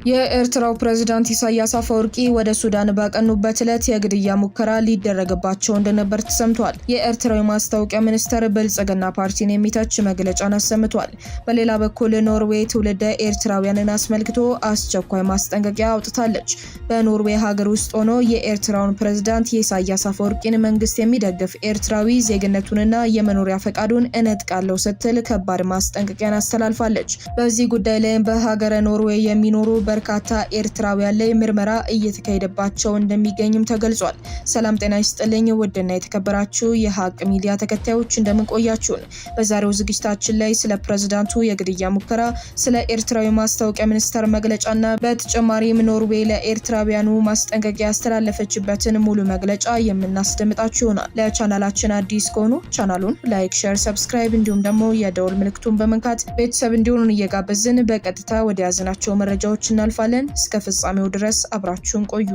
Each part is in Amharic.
የኤርትራው ፕሬዝዳንት ኢሳያስ አፈወርቂ ወደ ሱዳን ባቀኑበት ዕለት የግድያ ሙከራ ሊደረግባቸው እንደነበር ተሰምቷል። የኤርትራው ማስታወቂያ ሚኒስተር ብልጽግና ፓርቲን የሚተች መግለጫን አሰምቷል። በሌላ በኩል ኖርዌይ ትውልደ ኤርትራውያንን አስመልክቶ አስቸኳይ ማስጠንቀቂያ አውጥታለች። በኖርዌይ ሀገር ውስጥ ሆኖ የኤርትራውን ፕሬዝዳንት የኢሳያስ አፈወርቂን መንግስት የሚደግፍ ኤርትራዊ ዜግነቱንና የመኖሪያ ፈቃዱን እነጥቃለሁ ስትል ከባድ ማስጠንቀቂያን አስተላልፋለች። በዚህ ጉዳይ ላይ በሀገረ ኖርዌይ የሚኖሩ በርካታ ኤርትራውያን ላይ ምርመራ እየተካሄደባቸው እንደሚገኝም ተገልጿል። ሰላም ጤና ይስጥልኝ ውድና የተከበራችሁ የሀቅ ሚዲያ ተከታዮች እንደምን ቆያችሁን? በዛሬው ዝግጅታችን ላይ ስለ ፕሬዝዳንቱ የግድያ ሙከራ፣ ስለ ኤርትራዊ ማስታወቂያ ሚኒስተር መግለጫና በተጨማሪም ኖርዌይ ለኤርትራውያኑ ማስጠንቀቂያ ያስተላለፈችበትን ሙሉ መግለጫ የምናስደምጣችሁ ይሆናል። ለቻናላችን አዲስ ከሆኑ ቻናሉን ላይክ፣ ሼር፣ ሰብስክራይብ እንዲሁም ደግሞ የደወል ምልክቱን በመንካት ቤተሰብ እንዲሆኑን እየጋበዝን በቀጥታ ወደ ያዝናቸው መረጃዎች እናልፋለን። እስከ ፍጻሜው ድረስ አብራችሁን ቆዩ።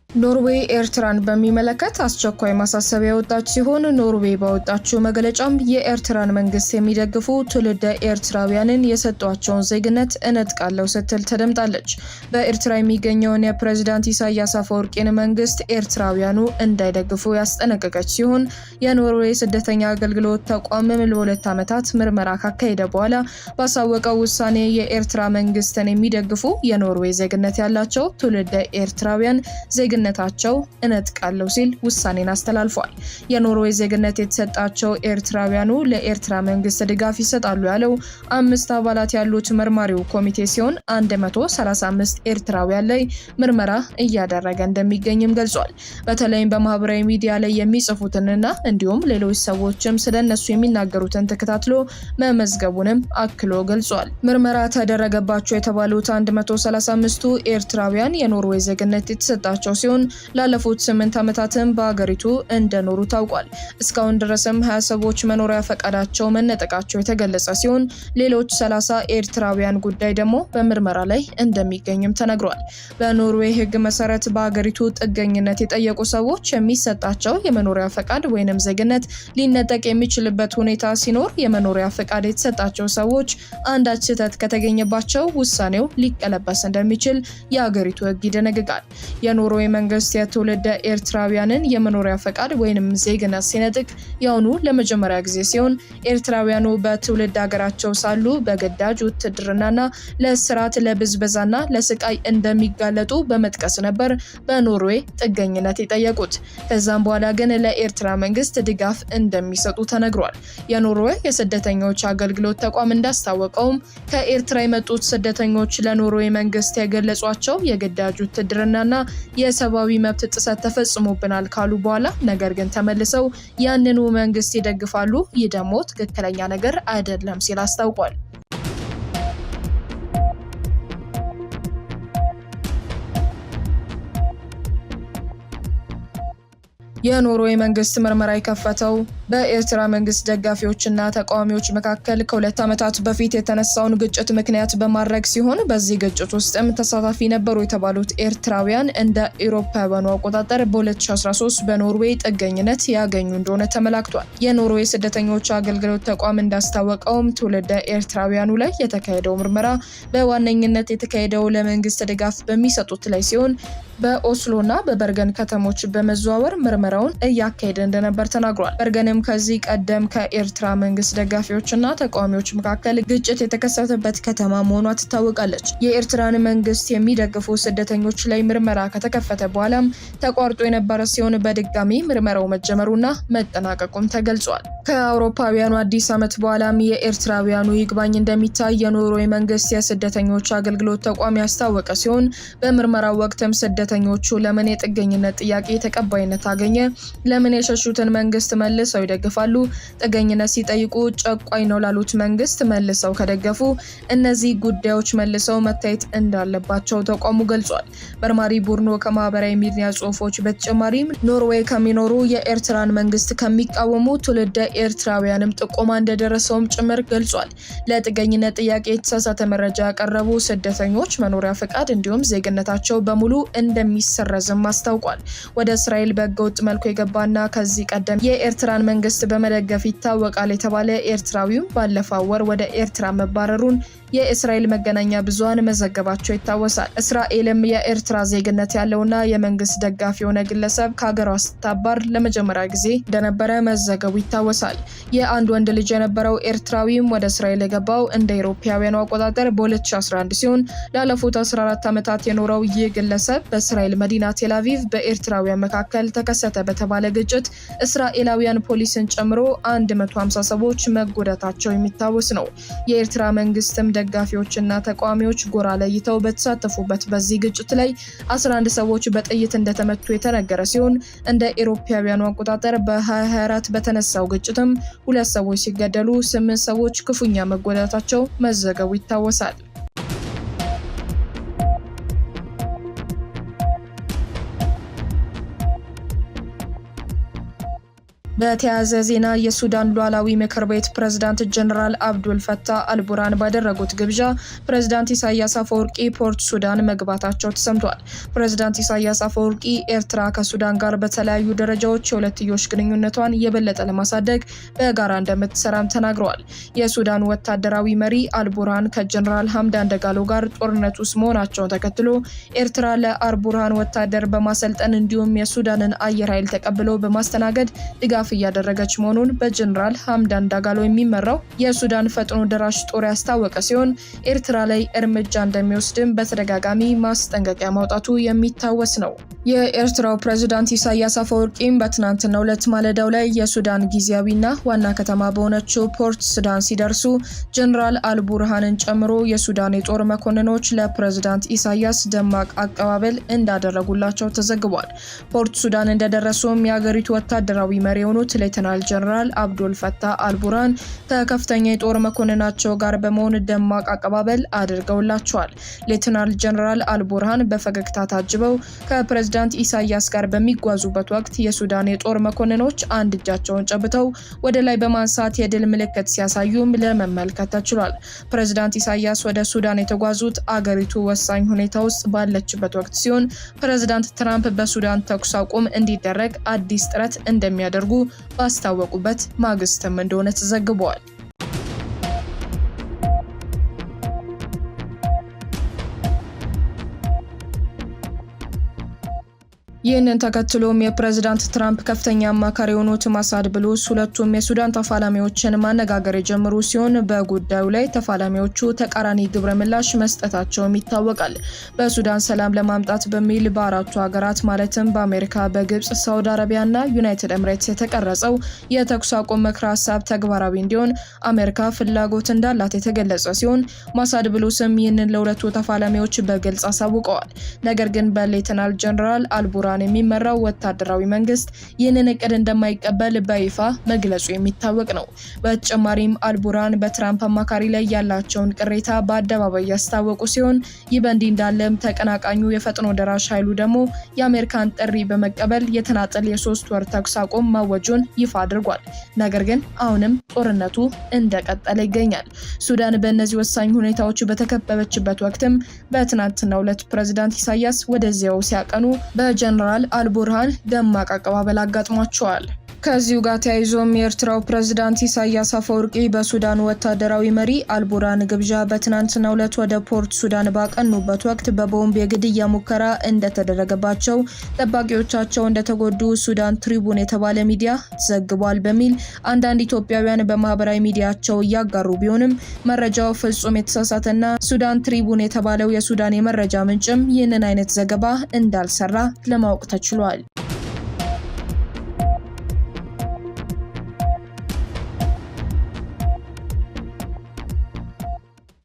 ኖርዌይ ኤርትራን በሚመለከት አስቸኳይ ማሳሰቢያ ያወጣች ሲሆን ኖርዌይ ባወጣችው መግለጫም የኤርትራን መንግስት የሚደግፉ ትውልደ ኤርትራውያንን የሰጧቸውን ዜግነት እነጥቃለሁ ስትል ተደምጣለች። በኤርትራ የሚገኘውን የፕሬዝዳንት ኢሳያስ አፈወርቂን መንግስት ኤርትራውያኑ እንዳይደግፉ ያስጠነቀቀች ሲሆን የኖርዌይ ስደተኛ አገልግሎት ተቋምም ለ2 ዓመታት ምርመራ ካካሄደ በኋላ ባሳወቀው ውሳኔ የኤርትራ መንግስትን የሚደግፉ የኖርዌይ ዜግነት ያላቸው ትውልደ ኤርትራውያን ዜግነታቸው እነጥቃለሁ ሲል ውሳኔን አስተላልፏል። የኖርዌይ ዜግነት የተሰጣቸው ኤርትራውያኑ ለኤርትራ መንግስት ድጋፍ ይሰጣሉ ያለው 5 አባላት ያሉት መርማሪው ኮሚቴ ሲሆን 135 ኤርትራውያን ላይ ምርመራ እያደረገ እንደሚገኝም ገልጿል። በተለይም በማህበራዊ ሚዲያ ላይ የሚጽፉትንና እንዲሁም ሌሎች ሰዎችም ስለነሱ የሚናገሩትን ተከታትሎ መመዝገቡንም አክሎ ገልጿል። ምርመራ ተደረገባቸው የተባሉት 135ቱ ኤርትራውያን የኖርዌይ ዜግነት የተሰጣቸው ሲሆን ላለፉት 8 ዓመታትም በአገሪቱ እንደኖሩ ታውቋል። እስካሁን ድረስም 20 ሰዎች መኖሪያ ፈቃዳቸው መነጠቃቸው የተገለጸ ሲሆን ሌሎች 30 ኤርትራውያን ጉዳይ ደግሞ በምርመራ ላይ እንደሚገኝም ተነግሯል። በኖርዌይ ሕግ መሰረት በአገሪቱ ጥገኝነት የጠየቁ ሰዎች የሚሰጣቸው የመኖሪያ ፈቃድ ወይንም ዜግነት ሊነጠቅ የሚችልበት ሁኔታ ሲኖር የመኖሪያ ፈቃድ የተሰጣቸው ሰዎች አንዳች ስህተት ከተገኘባቸው ውሳኔው ሊቀለበስ እንደሚችል የአገሪቱ ሕግ ይደነግጋል። የኖርዌይ መንግስት የትውልደ ኤርትራውያንን የመኖሪያ ፈቃድ ወይንም ዜግነት ሲነጥቅ ያውኑ ለመጀመሪያ ጊዜ ሲሆን ኤርትራውያኑ በትውልድ ሀገራቸው ሳሉ በግዳጅ ውትድርናና ለእስራት፣ ለብዝበዛና ለስቃይ እንደሚጋለጡ በመጥቀስ ነበር በኖርዌይ ጥገኝነት የጠየቁት። ከዛም በኋላ ግን ለኤርትራ መንግስት ድጋፍ እንደሚሰጡ ተነግሯል። የኖርዌይ የስደተኞች አገልግሎት ተቋም እንዳስታወቀውም ከኤርትራ የመጡት ስደተኞች ለኖርዌይ መንግስት የገለጿቸው የግዳጅ ውትድርናና የሰብአዊ መብት ጥሰት ተፈጽሞብናል ካሉ በኋላ ነገር ግን ተመልሰው ያንኑ መንግስት ይደግፋሉ። ይህ ደግሞ ትክክለኛ ነገር አይደለም ሲል አስታውቋል። የኖርዌይ መንግስት ምርመራ የከፈተው በኤርትራ መንግስት ደጋፊዎችና ተቃዋሚዎች መካከል ከ2 ዓመታት በፊት የተነሳውን ግጭት ምክንያት በማድረግ ሲሆን በዚህ ግጭት ውስጥም ተሳታፊ ነበሩ የተባሉት ኤርትራውያን እንደ አውሮፓውያኑ አቆጣጠር በ2013 በኖርዌይ ጥገኝነት ያገኙ እንደሆነ ተመላክቷል። የኖርዌይ ስደተኞች አገልግሎት ተቋም እንዳስታወቀውም ትውልደ ኤርትራውያኑ ላይ የተካሄደው ምርመራ በዋነኝነት የተካሄደው ለመንግስት ድጋፍ በሚሰጡት ላይ ሲሆን በኦስሎና በበርገን ከተሞች በመዘዋወር ምርመራውን እያካሄደ እንደነበር ተናግሯል። በርገንም ከዚህ ቀደም ከኤርትራ መንግስት ደጋፊዎችና ተቃዋሚዎች መካከል ግጭት የተከሰተበት ከተማ መሆኗ ትታወቃለች። የኤርትራን መንግስት የሚደግፉ ስደተኞች ላይ ምርመራ ከተከፈተ በኋላም ተቋርጦ የነበረ ሲሆን በድጋሚ ምርመራው መጀመሩና መጠናቀቁም ተገልጿል። ከአውሮፓውያኑ አዲስ ዓመት በኋላም የኤርትራውያኑ ይግባኝ እንደሚታይ የኖርዌይ መንግስት የስደተኞች አገልግሎት ተቋም ያስታወቀ ሲሆን በምርመራው ወቅትም ስደተኞቹ ለምን የጥገኝነት ጥያቄ ተቀባይነት አገኘ፣ ለምን የሸሹትን መንግስት መልሰው ይደግፋሉ፣ ጥገኝነት ሲጠይቁ ጨቋኝ ነው ላሉት መንግስት መልሰው ከደገፉ እነዚህ ጉዳዮች መልሰው መታየት እንዳለባቸው ተቋሙ ገልጿል። መርማሪ ቡድኑ ከማህበራዊ ሚዲያ ጽሁፎች በተጨማሪም ኖርዌይ ከሚኖሩ የኤርትራን መንግስት ከሚቃወሙ ትውልደ ኤርትራውያንም ጥቆማ እንደደረሰውም ጭምር ገልጿል። ለጥገኝነት ጥያቄ የተሳሳተ መረጃ ያቀረቡ ስደተኞች መኖሪያ ፈቃድ እንዲሁም ዜግነታቸው በሙሉ እንደሚሰረዝም አስታውቋል። ወደ እስራኤል በህገወጥ መልኩ የገባና ከዚህ ቀደም የኤርትራን መንግስት በመደገፍ ይታወቃል የተባለ ኤርትራዊው ባለፈው ወር ወደ ኤርትራ መባረሩን የእስራኤል መገናኛ ብዙሃን መዘገባቸው ይታወሳል። እስራኤልም የኤርትራ ዜግነት ያለውና የመንግስት ደጋፊ የሆነ ግለሰብ ከሀገሯ ስታባር ለመጀመሪያ ጊዜ እንደነበረ መዘገቡ ይታወሳል። የአንድ ወንድ ልጅ የነበረው ኤርትራዊም ወደ እስራኤል የገባው እንደ አውሮፓውያኑ አቆጣጠር በ2011 ሲሆን ላለፉት 14 ዓመታት የኖረው ይህ ግለሰብ በእስራኤል መዲና ቴል አቪቭ በኤርትራውያን መካከል ተከሰተ በተባለ ግጭት እስራኤላውያን ፖሊስን ጨምሮ 150 ሰዎች መጎዳታቸው የሚታወስ ነው። የኤርትራ መንግስትም ደጋፊዎችና ተቃዋሚዎች ጎራ ለይተው በተሳተፉበት በዚህ ግጭት ላይ 11 ሰዎች በጥይት እንደተመቱ የተነገረ ሲሆን እንደ አውሮፓውያኑ አቆጣጠር በ2024 በተነሳው ግጭትም 2 ሰዎች ሲገደሉ 8 ሰዎች ክፉኛ መጎዳታቸው መዘገቡ ይታወሳል። በተያያዘ ዜና የሱዳን ሉዓላዊ ምክር ቤት ፕሬዝዳንት ጀነራል አብዱል ፈታህ አልቡርሃን ባደረጉት ግብዣ ፕሬዝዳንት ኢሳያስ አፈወርቂ ፖርት ሱዳን መግባታቸው ተሰምቷል። ፕሬዝዳንት ኢሳያስ አፈወርቂ ኤርትራ ከሱዳን ጋር በተለያዩ ደረጃዎች የሁለትዮሽ ግንኙነቷን የበለጠ ለማሳደግ በጋራ እንደምትሰራም ተናግረዋል። የሱዳን ወታደራዊ መሪ አልቡርሃን ከጀነራል ሐምዳን ደጋሎ ጋር ጦርነት ውስጥ መሆናቸውን ተከትሎ ኤርትራ ለአልቡርሃን ወታደር በማሰልጠን እንዲሁም የሱዳንን አየር ኃይል ተቀብሎ በማስተናገድ ድጋፍ እያደረገች መሆኑን በጀነራል ሐምዳን ዳጋሎ የሚመራው የሱዳን ፈጥኖ ደራሽ ጦር ያስታወቀ ሲሆን ኤርትራ ላይ እርምጃ እንደሚወስድም በተደጋጋሚ ማስጠንቀቂያ ማውጣቱ የሚታወስ ነው። የኤርትራው ፕሬዝዳንት ኢሳያስ አፈወርቂም በትናንትናው ዕለት ማለዳው ላይ የሱዳን ጊዜያዊና ዋና ከተማ በሆነችው ፖርት ሱዳን ሲደርሱ ጀነራል አልቡርሃንን ጨምሮ የሱዳን የጦር መኮንኖች ለፕሬዝዳንት ኢሳያስ ደማቅ አቀባበል እንዳደረጉላቸው ተዘግቧል። ፖርት ሱዳን እንደደረሱም የሀገሪቱ ወታደራዊ መሪ የሆኑት ሌተናል ጀነራል አብዱል ፈታህ አልቡርሃን ከከፍተኛ የጦር መኮንናቸው ጋር በመሆን ደማቅ አቀባበል አድርገውላቸዋል። ሌተናል ጀነራል አልቡርሃን በፈገግታ ታጅበው ከፕሬዝዳንት ኢሳያስ ጋር በሚጓዙበት ወቅት የሱዳን የጦር መኮንኖች አንድ እጃቸውን ጨብተው ወደ ላይ በማንሳት የድል ምልክት ሲያሳዩም ለመመልከት ተችሏል። ፕሬዝዳንት ኢሳያስ ወደ ሱዳን የተጓዙት አገሪቱ ወሳኝ ሁኔታ ውስጥ ባለችበት ወቅት ሲሆን ፕሬዝዳንት ትራምፕ በሱዳን ተኩስ አቁም እንዲደረግ አዲስ ጥረት እንደሚያደርጉ ባስታወቁበት ማግስትም እንደሆነ ተዘግቧል። ይህንን ተከትሎም የፕሬዝዳንት ትራምፕ ከፍተኛ አማካሪ የሆኑት ማሳድ ብሉስ ሁለቱም የሱዳን ተፋላሚዎችን ማነጋገር የጀመሩ ሲሆን በጉዳዩ ላይ ተፋላሚዎቹ ተቃራኒ ግብረ ምላሽ መስጠታቸውም ይታወቃል። በሱዳን ሰላም ለማምጣት በሚል በአራቱ ሀገራት ማለትም በአሜሪካ፣ በግብጽ፣ ሳውዲ አረቢያና ዩናይትድ ኤምሬትስ የተቀረጸው የተኩስ አቁም ምክረ ሀሳብ ተግባራዊ እንዲሆን አሜሪካ ፍላጎት እንዳላት የተገለጸ ሲሆን ማሳድ ብሉስም ይህንን ለሁለቱ ተፋላሚዎች በግልጽ አሳውቀዋል። ነገር ግን በሌተናል ጀነራል አልቡርሃን የሚመራው ወታደራዊ መንግስት ይህንን እቅድ እንደማይቀበል በይፋ መግለጹ የሚታወቅ ነው። በተጨማሪም አልቡርሃን በትራምፕ አማካሪ ላይ ያላቸውን ቅሬታ በአደባባይ ያስታወቁ ሲሆን ይህ በእንዲህ እንዳለም ተቀናቃኙ የፈጥኖ ደራሽ ኃይሉ ደግሞ የአሜሪካን ጥሪ በመቀበል የተናጠል የ3 ወር ተኩስ አቁም ማወጁን ይፋ አድርጓል። ነገር ግን አሁንም ጦርነቱ እንደቀጠለ ይገኛል። ሱዳን በእነዚህ ወሳኝ ሁኔታዎች በተከበበችበት ወቅትም በትናንትናው ዕለት ፕሬዝዳንት ኢሳያስ ወደዚያው ሲያቀኑ በጀነራል አልቡርሃን ደማቅ አቀባበል አጋጥሟቸዋል። ከዚሁ ጋር ተያይዞም የኤርትራው ፕሬዝዳንት ኢሳያስ አፈወርቂ በሱዳን ወታደራዊ መሪ አልቡርሃን ግብዣ በትናንትናው ዕለት ወደ ፖርት ሱዳን ባቀኑበት ወቅት በቦምብ የግድያ ሙከራ እንደተደረገባቸው፣ ጠባቂዎቻቸው እንደተጎዱ ሱዳን ትሪቡን የተባለ ሚዲያ ዘግቧል በሚል አንዳንድ ኢትዮጵያውያን በማህበራዊ ሚዲያቸው እያጋሩ ቢሆንም መረጃው ፍጹም የተሳሳተና ሱዳን ትሪቡን የተባለው የሱዳን የመረጃ ምንጭም ይህንን አይነት ዘገባ እንዳልሰራ ለማወቅ ተችሏል።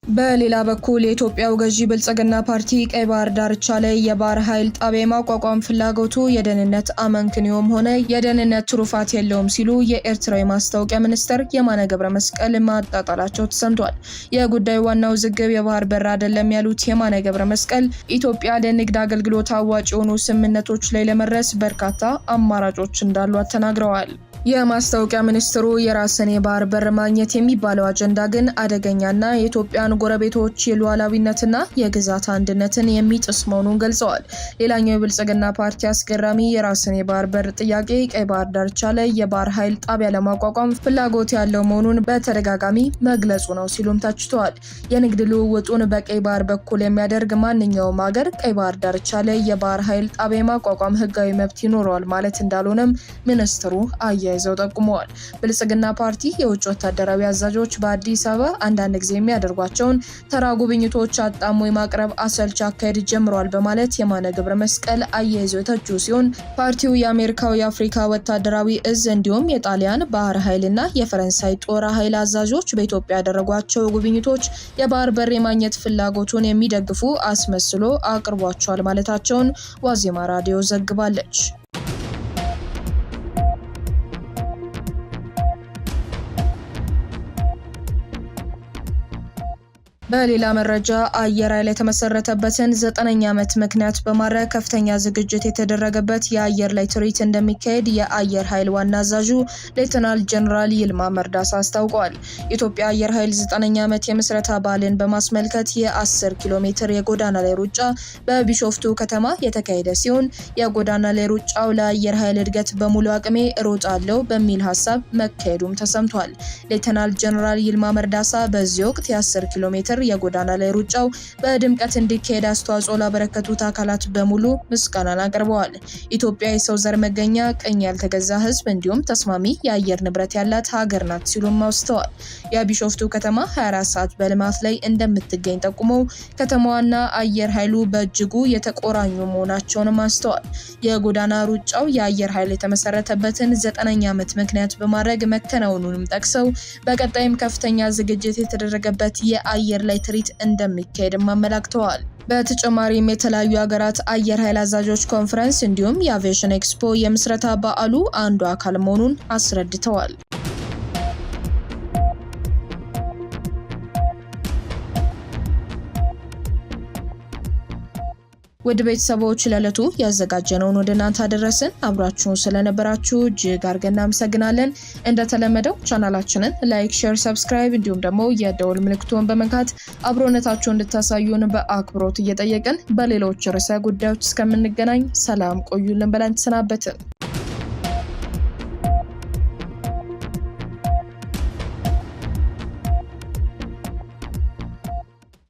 በሌላ በኩል የኢትዮጵያው ገዢ ብልጽግና ፓርቲ ቀይ ባህር ዳርቻ ላይ የባህር ኃይል ጣቢያ የማቋቋም ፍላጎቱ የደህንነት አመክንዮም ሆነ የደህንነት ትሩፋት የለውም ሲሉ የኤርትራ የማስታወቂያ ሚኒስትር የማነ ገብረ መስቀል ማጣጣላቸው ተሰምቷል። የጉዳዩ ዋናው ውዝግብ የባህር በር አይደለም ያሉት የማነ ገብረ መስቀል ኢትዮጵያ ለንግድ አገልግሎት አዋጭ የሆኑ ስምምነቶች ላይ ለመድረስ በርካታ አማራጮች እንዳሏት ተናግረዋል። የማስታወቂያ ሚኒስትሩ የራስን የባህር በር ማግኘት የሚባለው አጀንዳ ግን አደገኛና የኢትዮጵያን ጎረቤቶች የሉዓላዊነትና የግዛት አንድነትን የሚጥስ መሆኑን ገልጸዋል። ሌላኛው የብልጽግና ፓርቲ አስገራሚ የራስን የባህር በር ጥያቄ ቀይ ባህር ዳርቻ ላይ የባህር ኃይል ጣቢያ ለማቋቋም ፍላጎት ያለው መሆኑን በተደጋጋሚ መግለጹ ነው ሲሉም ተችተዋል። የንግድ ልውውጡን በቀይ ባህር በኩል የሚያደርግ ማንኛውም ሀገር ቀይ ባህር ዳርቻ ላይ የባህር ኃይል ጣቢያ የማቋቋም ህጋዊ መብት ይኖረዋል ማለት እንዳልሆነም ሚኒስትሩ ይዘው ጠቁመዋል። ብልጽግና ፓርቲ የውጭ ወታደራዊ አዛዦች በአዲስ አበባ አንዳንድ ጊዜ የሚያደርጓቸውን ተራ ጉብኝቶች አጣሞ የማቅረብ አሰልች አካሄድ ጀምሯል በማለት የማነ ገብረ መስቀል አያይዘው የተቹ ሲሆን ፓርቲው የአሜሪካው የአፍሪካ ወታደራዊ እዝ እንዲሁም የጣሊያን ባህር ኃይልና የፈረንሳይ ጦር ኃይል አዛዦች በኢትዮጵያ ያደረጓቸው ጉብኝቶች የባህር በር የማግኘት ፍላጎቱን የሚደግፉ አስመስሎ አቅርቧቸዋል ማለታቸውን ዋዜማ ራዲዮ ዘግባለች። በሌላ መረጃ አየር ኃይል የተመሰረተበትን 9ኛ ዓመት ምክንያት በማድረግ ከፍተኛ ዝግጅት የተደረገበት የአየር ላይ ትርኢት እንደሚካሄድ የአየር ኃይል ዋና አዛዡ ሌተናል ጀነራል ይልማ መርዳሳ አስታውቀዋል። የኢትዮጵያ አየር ኃይል 9ኛ ዓመት የምስረታ በዓልን በማስመልከት የ10 ኪሎ ሜትር የጎዳና ላይ ሩጫ በቢሾፍቱ ከተማ የተካሄደ ሲሆን የጎዳና ላይ ሩጫው ለአየር ኃይል እድገት በሙሉ አቅሜ እሮጣለሁ በሚል ሀሳብ መካሄዱም ተሰምቷል። ሌተናል ጀነራል ይልማ መርዳሳ በዚህ ወቅት የ10 ኪሎ ሜትር የጎዳና ላይ ሩጫው በድምቀት እንዲካሄድ አስተዋጽኦ ላበረከቱት አካላት በሙሉ ምስጋናን አቅርበዋል። ኢትዮጵያ የሰው ዘር መገኛ፣ ቅኝ ያልተገዛ ሕዝብ እንዲሁም ተስማሚ የአየር ንብረት ያላት ሀገር ናት ሲሉም አውስተዋል። የቢሾፍቱ ከተማ 24 ሰዓት በልማት ላይ እንደምትገኝ ጠቁመው ከተማዋና አየር ኃይሉ በእጅጉ የተቆራኙ መሆናቸውንም አስተዋል። የጎዳና ሩጫው የአየር ኃይል የተመሰረተበትን 9ኛ ዓመት ምክንያት በማድረግ መከናወኑንም ጠቅሰው በቀጣይም ከፍተኛ ዝግጅት የተደረገበት የአየር ላይ ትርኢት እንደሚካሄድም አመላክተዋል። በተጨማሪም የተለያዩ ሀገራት አየር ኃይል አዛዦች ኮንፈረንስ እንዲሁም የአቪዬሽን ኤክስፖ የምስረታ በዓሉ አንዱ አካል መሆኑን አስረድተዋል። ውድ ቤተሰቦች ለዕለቱ ያዘጋጀነውን ወደ እናንተ አደረስን። አብራችሁን ስለነበራችሁ እጅግ አድርገን እናመሰግናለን። እንደተለመደው ቻናላችንን ላይክ፣ ሼር፣ ሰብስክራይብ እንዲሁም ደግሞ የደወል ምልክቱን በመንካት አብሮነታችሁን እንድታሳዩን በአክብሮት እየጠየቅን በሌሎች ርዕሰ ጉዳዮች እስከምንገናኝ ሰላም ቆዩልን ብለን ተሰናበትን።